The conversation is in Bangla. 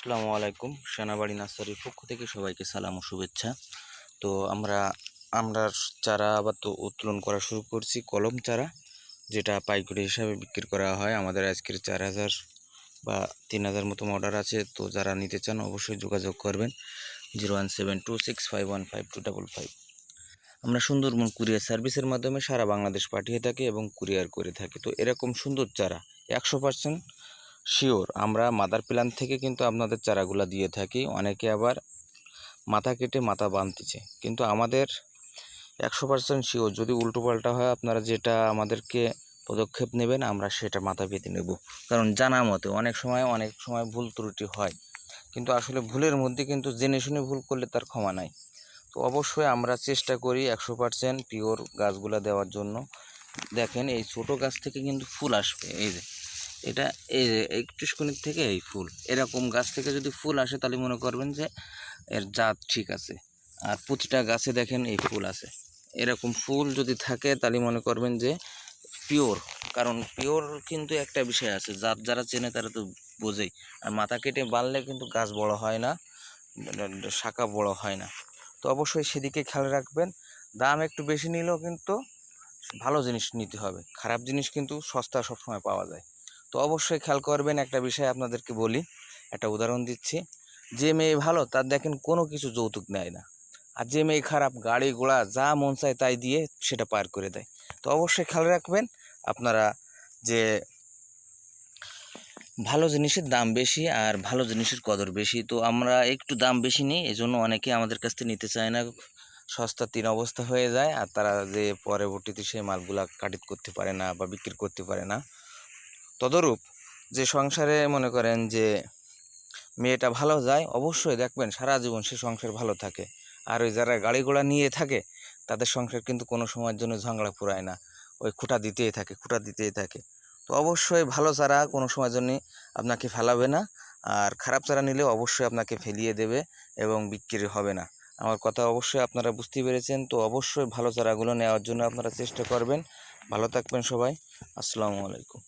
আসসালামু আলাইকুম। সেনাবাড়ি নার্সারির পক্ষ থেকে সবাইকে সালাম ও শুভেচ্ছা। তো আমরা চারা আবার তো উত্তোলন করা শুরু করছি, কলম চারা, যেটা পাইকারি হিসাবে বিক্রি করা হয়। আমাদের আজকের 4000 বা 3000 মতো অর্ডার আছে। তো যারা নিতে চান অবশ্যই যোগাযোগ করবেন 017265155255। আমরা সুন্দরবন কুরিয়ার সার্ভিসের মাধ্যমে সারা বাংলাদেশ পাঠিয়ে থাকি এবং কুরিয়ার করে থাকি। তো এরকম সুন্দর চারা 100% শিওর আমরা মাদার প্ল্যান্ট থেকে কিন্তু আপনাদের চারাগুলা দিয়ে থাকি। অনেকে আবার মাথা কেটে মাথা বাঁধতেছে, কিন্তু আমাদের 100% শিওর। যদি উল্টোপাল্টা হয় আপনারা যেটা আমাদেরকে পদক্ষেপ নেবেন, আমরা সেটা মাথা পেতে নেব। কারণ জানা মতে অনেক সময় ভুল ত্রুটি হয়, কিন্তু আসলে ভুলের মধ্যে কিন্তু জেনে শুনে ভুল করলে তার ক্ষমা নাই। তো অবশ্যই আমরা চেষ্টা করি 100% পিওর গাছগুলা দেওয়ার জন্য। দেখেন এই ছোট গাছ থেকে কিন্তু ফুল আসবে। এই যে এটা, এই যে একটুকুনির থেকে এই ফুল, এরকম গাছ থেকে যদি ফুল আসে তাহলে মনে করবেন যে এর জাত ঠিক আছে। আর প্রতিটা গাছে দেখেন এই ফুল আছে। এরকম ফুল যদি থাকে তাহলে মনে করবেন যে পিওর। কারণ পিওর কিন্তু একটা বিষয় আছে, জাত যারা চেনে তারা তো বোঝেই। আর মাথা কেটে বাঁধলে কিন্তু গাছ বড় হয় না, শাখা বড় হয় না। তো অবশ্যই সেদিকে খেয়াল রাখবেন। দাম একটু বেশি নিলেও কিন্তু ভালো জিনিস নিতে হবে। খারাপ জিনিস কিন্তু সস্তা সবসময় পাওয়া যায়। তো অবশ্যই খেয়াল করবেন। একটা বিষয় আপনাদেরকে বলি, একটা উদাহরণ দিচ্ছি। যে মেয়ে ভালো তার দেখেন কোনো কিছু যৌতুক নেয় না, আর যে মেয়ে খারাপ গাড়ি ঘোড়া যা মন চায় তাই দিয়ে সেটা পার করে দেয়। তো অবশ্যই খেয়াল রাখবেন আপনারা যে ভালো জিনিসের দাম বেশি আর ভালো জিনিসের কদর বেশি। তো আমরা একটু দাম বেশি নিই, এজন্য অনেকে আমাদের কাছ থেকে নিতে চায় না। সস্তা তিন অবস্থা হয়ে যায়, আর তারা যে পরবর্তীতে সেই মালগুলা কাটিত করতে পারে না বা বিক্রি করতে পারে না। তদরূপ যে সংসারে মনে করেন যে মেয়েটা ভালো যায়, অবশ্যই দেখবেন সারা জীবন সে সংসার ভালো থাকে। আর ওই যারা গাড়ি ঘোড়া নিয়ে থাকে তাদের সংসার কিন্তু কোনো সময়ের জন্য ঝগড়া ফুরায় না, ওই খুঁটা দিতেই থাকে। তো অবশ্যই ভালো চারা কোনো সময়ের জন্য আপনাকে ফেলাবে না, আর খারাপ চারা নিলেও অবশ্যই আপনাকে ফেলিয়ে দেবে এবং বিক্রি হবে না। আমার কথা অবশ্যই আপনারা বুঝতে পেরেছেন। তো অবশ্যই ভালো চারাগুলো নেওয়ার জন্য আপনারা চেষ্টা করবেন। ভালো থাকবেন সবাই। আসসালামু আলাইকুম।